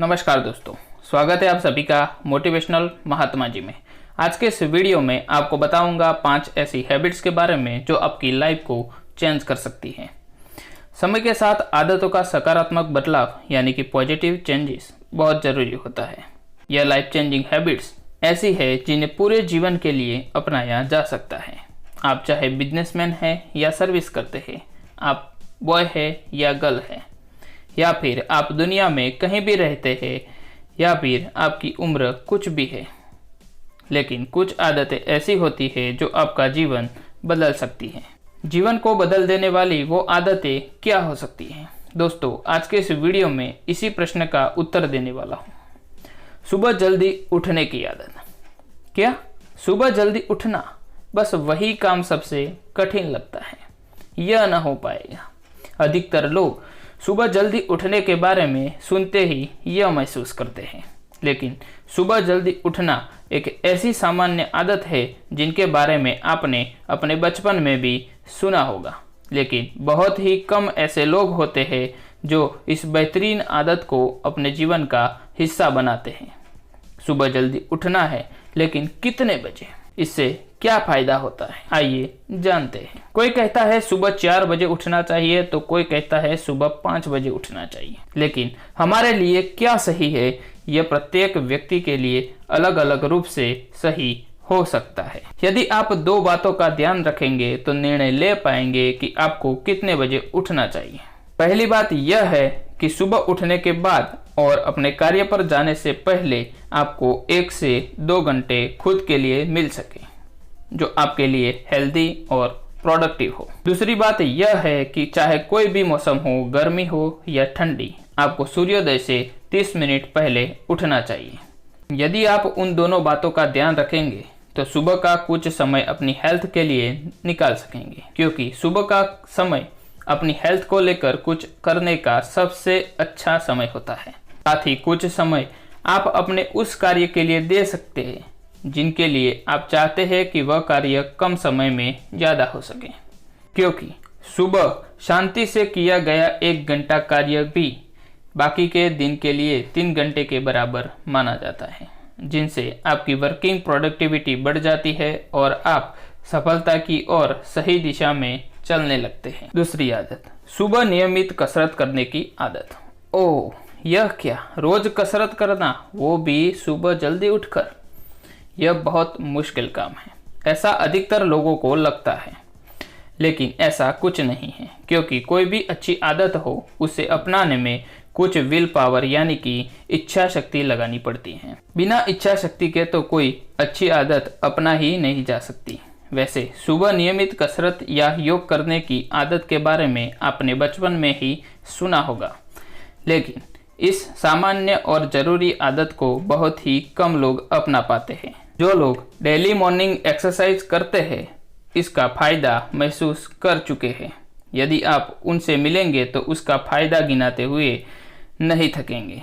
नमस्कार दोस्तों, स्वागत है आप सभी का मोटिवेशनल महात्मा जी में। आज के इस वीडियो में आपको बताऊंगा 5 ऐसी हैबिट्स के बारे में जो आपकी लाइफ को चेंज कर सकती हैं। समय के साथ आदतों का सकारात्मक बदलाव यानी कि पॉजिटिव चेंजेस बहुत ज़रूरी होता है। यह लाइफ चेंजिंग हैबिट्स ऐसी है जिन्हें पूरे जीवन के लिए अपनाया जा सकता है। आप चाहे बिजनेसमैन हैं या सर्विस करते हैं, आप बॉय है या गर्ल है, या फिर आप दुनिया में कहीं भी रहते हैं, या फिर आपकी उम्र कुछ भी है, लेकिन कुछ आदतें ऐसी होती है जो आपका जीवन बदल सकती हैं। जीवन को बदल देने वाली वो आदतें क्या हो सकती हैं? दोस्तों, आज के इस वीडियो में इसी प्रश्न का उत्तर देने वाला हूँ। सुबह जल्दी उठने की आदत। क्या सुबह जल्दी उठना बस वही काम सबसे कठिन लगता है? यह न हो पाएगा। अधिकतर लोग सुबह जल्दी उठने के बारे में सुनते ही यह महसूस करते हैं, लेकिन सुबह जल्दी उठना एक ऐसी सामान्य आदत है जिनके बारे में आपने अपने बचपन में भी सुना होगा, लेकिन बहुत ही कम ऐसे लोग होते हैं जो इस बेहतरीन आदत को अपने जीवन का हिस्सा बनाते हैं। सुबह जल्दी उठना है, लेकिन कितने बजे? इससे क्या फायदा होता है, आइए जानते हैं। कोई कहता है सुबह 4 बजे उठना चाहिए, तो कोई कहता है सुबह 5 बजे उठना चाहिए। लेकिन हमारे लिए क्या सही है, यह प्रत्येक व्यक्ति के लिए अलग अलग रूप से सही हो सकता है। यदि आप 2 बातों का ध्यान रखेंगे तो निर्णय ले पाएंगे कि आपको कितने बजे उठना चाहिए। पहली बात यह है कि सुबह उठने के बाद और अपने कार्य पर जाने से पहले आपको 1 से 2 घंटे खुद के लिए मिल सके, जो आपके लिए हेल्दी और प्रोडक्टिव हो। दूसरी बात यह है कि चाहे कोई भी मौसम हो, गर्मी हो या ठंडी, आपको सूर्योदय से 30 मिनट पहले उठना चाहिए। यदि आप उन दोनों बातों का ध्यान रखेंगे तो सुबह का कुछ समय अपनी हेल्थ के लिए निकाल सकेंगे, क्योंकि सुबह का समय अपनी हेल्थ को लेकर कुछ करने का सबसे अच्छा समय होता है। साथ ही कुछ समय आप अपने उस कार्य के लिए दे सकते हैं जिनके लिए आप चाहते हैं कि वह कार्य कम समय में ज़्यादा हो सके, क्योंकि सुबह शांति से किया गया 1 घंटा कार्य भी बाकी के दिन के लिए 3 घंटे के बराबर माना जाता है, जिनसे आपकी वर्किंग प्रोडक्टिविटी बढ़ जाती है और आप सफलता की ओर सही दिशा में चलने लगते हैं। दूसरी आदत, सुबह नियमित कसरत करने की आदत। ओह, यह क्या, रोज कसरत करना, वो भी सुबह जल्दी उठकर? यह बहुत मुश्किल काम है, ऐसा अधिकतर लोगों को लगता है, लेकिन ऐसा कुछ नहीं है, क्योंकि कोई भी अच्छी आदत हो उसे अपनाने में कुछ विल पावर यानी कि इच्छा शक्ति लगानी पड़ती है। बिना इच्छा शक्ति के तो कोई अच्छी आदत अपना ही नहीं जा सकती। वैसे सुबह नियमित कसरत या योग करने की आदत के बारे में आपने बचपन में ही सुना होगा, लेकिन इस सामान्य और जरूरी आदत को बहुत ही कम लोग अपना पाते हैं। जो लोग डेली मॉर्निंग एक्सरसाइज करते हैं इसका फायदा महसूस कर चुके हैं। यदि आप उनसे मिलेंगे तो उसका फायदा गिनाते हुए नहीं थकेंगे।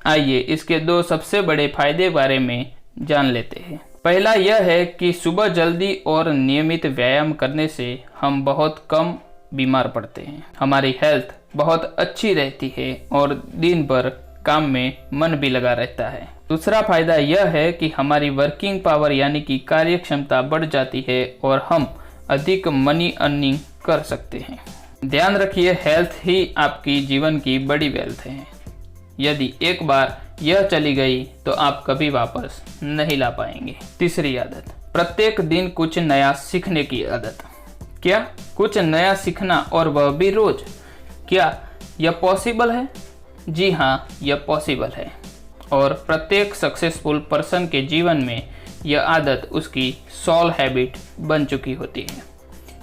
आइए इसके 2 सबसे बड़े फायदे बारे में जान लेते हैं। पहला यह है कि सुबह जल्दी और नियमित व्यायाम करने से हम बहुत कम बीमार पड़ते हैं। हमारी हेल्थ बहुत अच्छी रहती है और दिन भर काम में मन भी लगा रहता है। दूसरा फायदा यह है कि हमारी वर्किंग पावर यानी कि कार्य क्षमता बढ़ जाती है और हम अधिक मनी अर्निंग कर सकते हैं। ध्यान रखिए, हेल्थ ही आपकी जीवन की बड़ी वेल्थ है। यदि एक बार यह चली गई तो आप कभी वापस नहीं ला पाएंगे। तीसरी आदत, प्रत्येक दिन कुछ नया सीखने की आदत। क्या कुछ नया सीखना, और वह भी रोज? क्या यह पॉसिबल है? जी हाँ, यह पॉसिबल है, और प्रत्येक सक्सेसफुल पर्सन के जीवन में यह आदत उसकी सोल हैबिट बन चुकी होती है।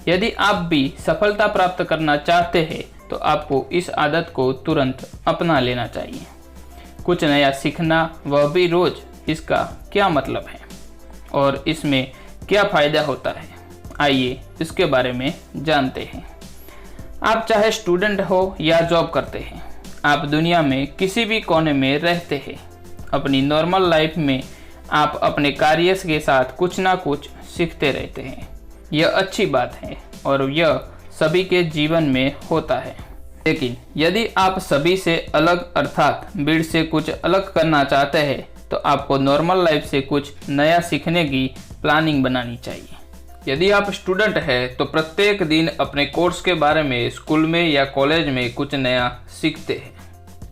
यदि आप भी सफलता प्राप्त करना चाहते हैं तो आपको इस आदत को तुरंत अपना लेना चाहिए। कुछ नया सीखना, वह भी रोज, इसका क्या मतलब है और इसमें क्या फ़ायदा होता है? आइए इसके बारे में जानते हैं। आप चाहे स्टूडेंट हो या जॉब करते हैं, आप दुनिया में किसी भी कोने में रहते हैं, अपनी नॉर्मल लाइफ में आप अपने कार्य के साथ कुछ ना कुछ सीखते रहते हैं। यह अच्छी बात है और यह सभी के जीवन में होता है। लेकिन यदि आप सभी से अलग अर्थात भीड़ से कुछ अलग करना चाहते हैं तो आपको नॉर्मल लाइफ से कुछ नया सीखने की प्लानिंग बनानी चाहिए। यदि आप स्टूडेंट हैं तो प्रत्येक दिन अपने कोर्स के बारे में स्कूल में या कॉलेज में कुछ नया सीखते हैं,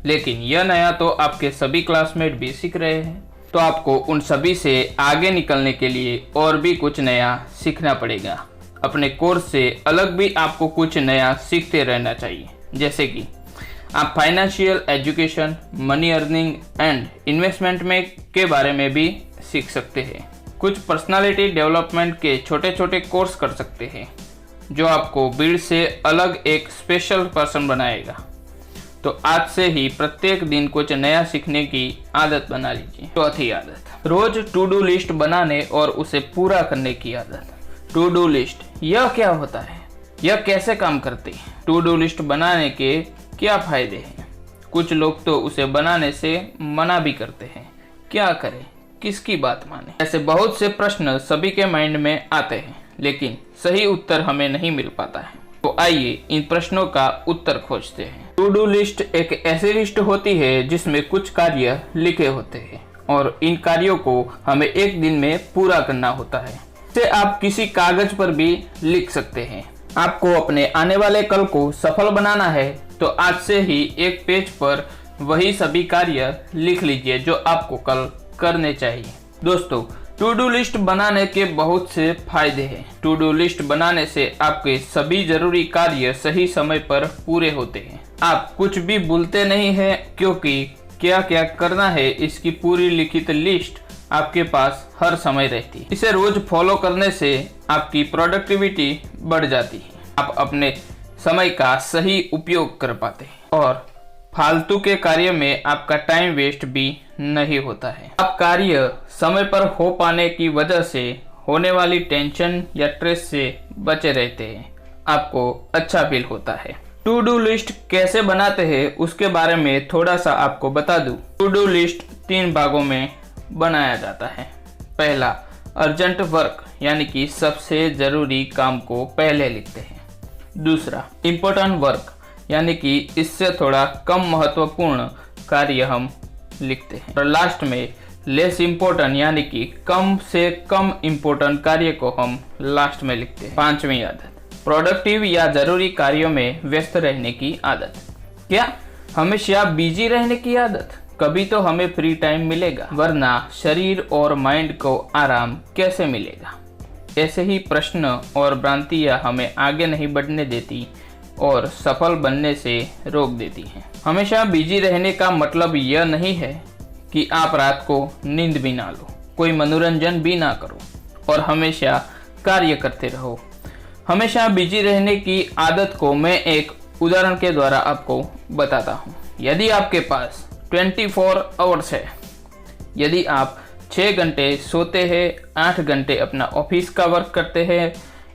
लेकिन यह नया तो आपके सभी क्लासमेट भी सीख रहे हैं, तो आपको उन सभी से आगे निकलने के लिए और भी कुछ नया सीखना पड़ेगा। अपने कोर्स से अलग भी आपको कुछ नया सीखते रहना चाहिए, जैसे कि आप financial education, money earning and investment में के बारे में भी सीख सकते हैं। कुछ पर्सनालिटी डेवलपमेंट के छोटे छोटे कोर्स कर सकते हैं जो आपको भीड़ से अलग एक स्पेशल पर्सन बनाएगा। तो आज से ही प्रत्येक दिन कुछ नया सीखने की आदत बना लीजिए। चौथी आदत, रोज टू डू लिस्ट बनाने और उसे पूरा करने की आदत। टू डू लिस्ट यह क्या होता है, यह कैसे काम करती है? टू डू लिस्ट बनाने के क्या फायदे हैं? कुछ लोग तो उसे बनाने से मना भी करते हैं। क्या करें, किसकी बात माने? ऐसे बहुत से प्रश्न सभी के माइंड में आते हैं, लेकिन सही उत्तर हमें नहीं मिल पाता है। तो आइए इन प्रश्नों का उत्तर खोजते हैं। टू डू लिस्ट एक ऐसी लिस्ट होती है जिसमें कुछ कार्य लिखे होते हैं और इन कार्यों को हमें एक दिन में पूरा करना होता है। इसे आप किसी कागज पर भी लिख सकते हैं। आपको अपने आने वाले कल को सफल बनाना है तो आज से ही एक पेज पर वही सभी कार्य लिख लीजिए जो आपको कल करने चाहिए। दोस्तों, टू डू लिस्ट बनाने के बहुत से फायदे हैं। टू डू लिस्ट बनाने से आपके सभी जरूरी कार्य सही समय पर पूरे होते हैं। आप कुछ भी भूलते नहीं हैं क्योंकि क्या क्या करना है इसकी पूरी लिखित लिस्ट आपके पास हर समय रहती है। इसे रोज फॉलो करने से आपकी प्रोडक्टिविटी बढ़ जाती है। आप अपने समय का सही उपयोग कर पाते हैं और फालतू के कार्य में आपका टाइम वेस्ट भी नहीं होता है। आप कार्य समय पर हो पाने की वजह से होने वाली टेंशन या स्ट्रेस से बचे रहते हैं। आपको अच्छा फील होता है। टू डू लिस्ट कैसे बनाते हैं उसके बारे में थोड़ा सा आपको बता दूं। टू डू लिस्ट 3 भागों में बनाया जाता है। पहला, अर्जेंट वर्क यानी कि सबसे जरूरी काम को पहले लिखते हैं। दूसरा, इम्पोर्टेंट वर्क यानी कि इससे थोड़ा कम महत्वपूर्ण कार्य हम लिखते हैं। और लास्ट में लेस इम्पोर्टेंट यानी कि कम से कम इम्पोर्टेंट कार्य को हम लास्ट में लिखते हैं। 5वीं आदत, प्रोडक्टिव या जरूरी कार्यों में व्यस्त रहने की आदत। क्या हमेशा बिजी रहने की आदत? कभी तो हमें फ्री टाइम मिलेगा, वरना शरीर और माइंड को आराम कैसे मिलेगा? ऐसे ही प्रश्न और भ्रांतियां हमें आगे नहीं बढ़ने देती और सफल बनने से रोक देती हैं। हमेशा बिजी रहने का मतलब यह नहीं है कि आप रात को नींद भी ना लो, कोई मनोरंजन भी ना करो और हमेशा कार्य करते रहो। हमेशा बिजी रहने की आदत को मैं एक उदाहरण के द्वारा आपको बताता हूँ। यदि आपके पास 24 आवर्स है, यदि आप 6 घंटे सोते हैं, 8 घंटे अपना ऑफिस का वर्क करते हैं,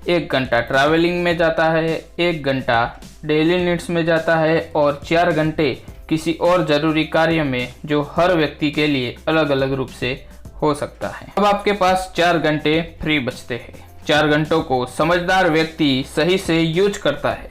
1 घंटा ट्रैवलिंग में जाता है, 1 घंटा डेली नीड्स में जाता है और 4 घंटे किसी और जरूरी कार्य में जो हर व्यक्ति के लिए अलग अलग रूप से हो सकता है। अब आपके पास 4 घंटे फ्री बचते हैं। 4 घंटों को समझदार व्यक्ति सही से यूज करता है,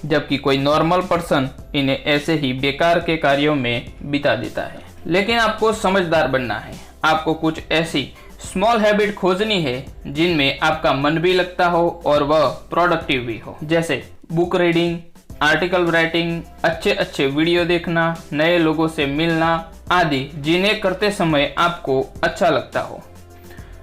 जबकि कोई नॉर्मल पर्सन इन्हें ऐसे ही बेकार के कार्यों में बिता देता है। लेकिन आपको समझदार बनना है। आपको कुछ ऐसी स्मॉल हैबिट खोजनी है जिनमें आपका मन भी लगता हो और वह प्रोडक्टिव भी हो, जैसे बुक रीडिंग, आर्टिकल राइटिंग, अच्छे वीडियो देखना, नए लोगों से मिलना आदि, जिन्हें करते समय आपको अच्छा लगता हो।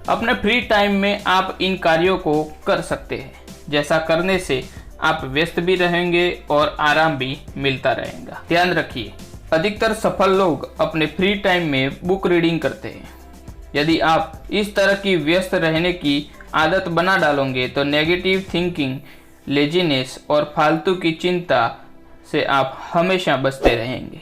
अपने फ्री टाइम में आप इन कार्यों को कर सकते हैं। जैसा करने से आप व्यस्त भी रहेंगे और आराम भी मिलता रहेगा। ध्यान रखिए, अधिकतर सफल लोग अपने फ्री टाइम में बुक रीडिंग करते हैं। यदि आप इस तरह की व्यस्त रहने की आदत बना डालोगे तो नेगेटिव थिंकिंग, लेजीनेस और फालतू की चिंता से आप हमेशा बचते रहेंगे।